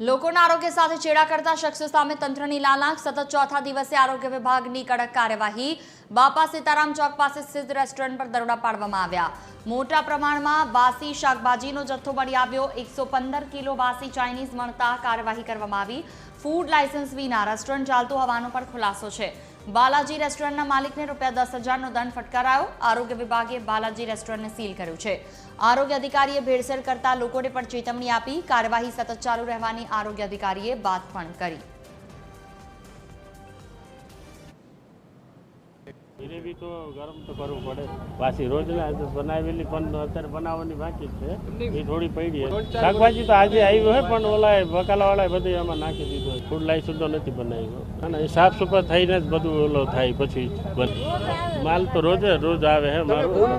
લોકોના આરોગ્ય સાથે ચેડા કરતા શખ્સો સામે તંત્રની લાલાંક સતત ચોથા દિવસે આરોગ્ય વિભાગની કડક કાર્યવાહી બાપા સીતારામ ચોક પાસે સ્થિત રેસ્ટોરન્ટ પર દરોડા પાડવામાં આવ્યા મોટા પ્રમાણમાં વાસી શાકભાજીનો જથ્થો મળી આવ્યો 115 કિલો વાસી ચાઇનીઝ મળતા કાર્યવાહી કરવામાં આવી ફૂડ લાયસન્સ વિના રેસ્ટોરન્ટ ચાલતું હોવાનો પણ ખુલાસો છે બાલાજી રેસ્ટોરન્ટના માલિકને ₹10,000નો દંડ ફટકારાયો આરોગ્ય વિભાગે બાલાજી રેસ્ટોરન્ટને સીલ કર્યું છે આરોગ્ય અધિકારીએ ભેળસેળ કરતા લોકોને પણ ચેતવણી આપી કાર્યવાહી સતત ચાલુ રહેવાની આરોગ્ય અધિકારીએ વાત પણ કરી ગ્રેવી તો ગરમ તો કરવું પડે પાછી રોજના બનાવેલી પણ અત્યારે બનાવવાની બાકી છે એ થોડી પડી શાકભાજી તો આજે આવી હોય પણ ઓલા બકાલાવાળા બધું એમાં નાખી દીધું ફૂડ લાઈ સુધો નથી બનાવ્યો અને એ સાફ સુફા થઈને જ બધું ઓલો થાય પછી માલ તો રોજ આવે હે મારું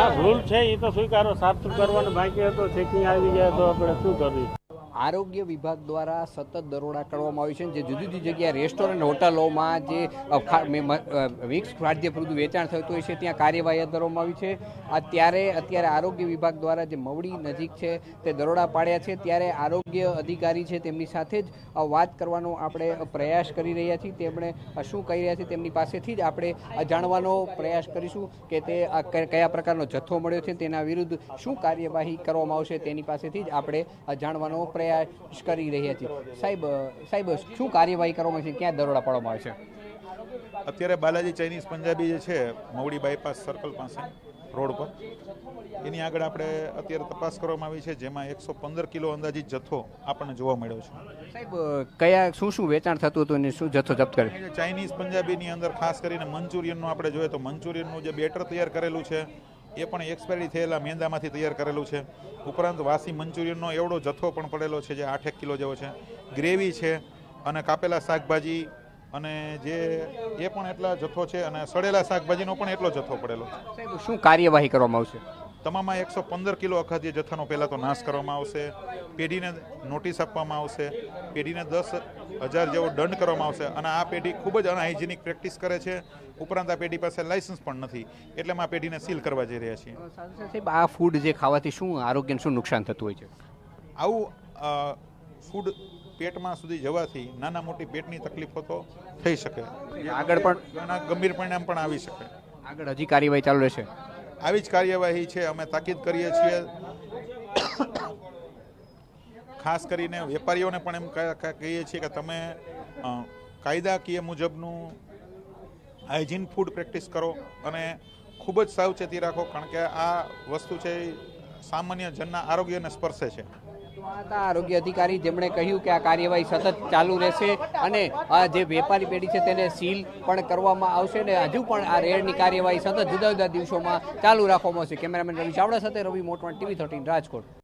ના ભૂલ છે એ તો સ્વીકારો સાફ સુફ કરવાનું બાકી હતો ચેકિંગ આવી ગયા તો આપણે શું કરવું આરોગ્ય વિભાગ દ્વારા સતત દરોડા કરવામાં આવી છે જે જુદી જુદી જગ્યાએ રેસ્ટોરન્ટ હોટલોમાં જે વિક્સ ખાદ્ય પદાર્થનું વેચાણ થતું હોય છે ત્યાં કાર્યવાહી હાથ ધરવામાં આવી છે અત્યારે આરોગ્ય વિભાગ દ્વારા જે મવડી નજીક છે તે દરોડા પાડ્યા છે ત્યારે આરોગ્ય અધિકારી છે તેમની સાથે જ વાત કરવાનો આપણે પ્રયાસ કરી રહ્યા છીએ તેમણે શું કહી રહ્યા છે તેમની પાસેથી જ આપણે જાણવાનો પ્રયાસ કરીશું કે તે કયા પ્રકારનો જથ્થો મળ્યો છે તેના વિરુદ્ધ શું કાર્યવાહી કરવામાં આવશે તેની પાસેથી જ આપણે જાણવાનો પ્રયાસ કરી રહ્યા છીએ સાહેબ શું કાર્યવાહી કરવામાં છે ક્યાં દરોડા પાડવામાં આવે છે અત્યારે બાલાજી ચાઇનીઝ પંજાબી જે છે મવડી બાયપાસ સર્કલ પાસે રોડ પર એની આગળ આપણે અત્યારે તપાસ કરવામાં આવી છે જેમાં 115 કિલો અંદાજિત જથ્થો આપણને જોવા મળ્યો છે સાહેબ કયા શું વેચાણ થતું હતું અને શું જથ્થો જપ્ત કર્યો ચાઇનીઝ પંજાબીની અંદર ખાસ કરીને મંચુરિયનનું આપણે જોઈએ તો મંચુરિયનનું જે બેટર તૈયાર કરેલું છે એ પણ એક્સપાયરી થયેલા મેંદામાંથી તૈયાર કરેલું છે ઉપરાંત વાસી મંચુરિયનનો એવડો જથ્થો પણ પડેલો છે જે 8 કિલો જેવો છે ગ્રેવી છે અને કાપેલા શાકભાજી અને જે એ પણ એટલા જથ્થો છે અને સડેલા શાકભાજીનો પણ એટલો જથ્થો પડેલો છે સાહેબ શું કાર્યવાહી કરવામાં આવશે તમામમાં 115 કિલો અખાદ્ય જથ્થાનો પહેલાં તો નાશ કરવામાં આવશે પેઢીને નોટિસ આપવામાં આવશે પેઢીને 10,000 જેવો દંડ કરવામાં આવશે અને આ પેઢી ખૂબ જ અનહાઇજેનિક પ્રેક્ટિસ કરે છે ઉપરાંત આ પેઢી પાસે લાયસન્સ પણ નથી એટલે અમે આ પેઢીને સીલ કરવા જઈ રહ્યા છીએ સાહેબ આ ફૂડ જે ખાવાથી શું આરોગ્યને શું નુકસાન થતું હોય છે આવું ફૂડ પેટમાં સુધી જવાથી નાના મોટી પેટની તકલીફો તો થઈ શકે આગળ પણ ગંભીર પરિણામ પણ આવી શકે આગળ હજી કાર્યવાહી ચાલુ રહેશે આવી જ કાર્યવાહી છે અમે તાકીદ કરીએ છીએ ખાસ કરીને વેપારીઓને પણ એમ કહીએ છીએ કે તમે કાયદાકીય મુજબનું હાઇજીન ફૂડ પ્રેક્ટિસ કરો અને ખૂબ જ સાવચેતી રાખો કારણ કે આ વસ્તુ છે સામાન્ય જનના આરોગ્યને સ્પર્શે છે આરોગ્ય અધિકારી જેમણે કહ્યું કે આ કાર્યવાહી સતત ચાલુ રહેશે અને આ જે વેપારી પેઢી છે તેને સીલ પણ કરવામાં આવશે અને હજુ પણ આ રેડની કાર્યવાહી સતત જુદા જુદા દિવસોમાં ચાલુ રાખવામાં આવશે કેમેરામેન રવિ ચાવડા સાથે રવિ મોટવાણ TV 13 રાજકોટ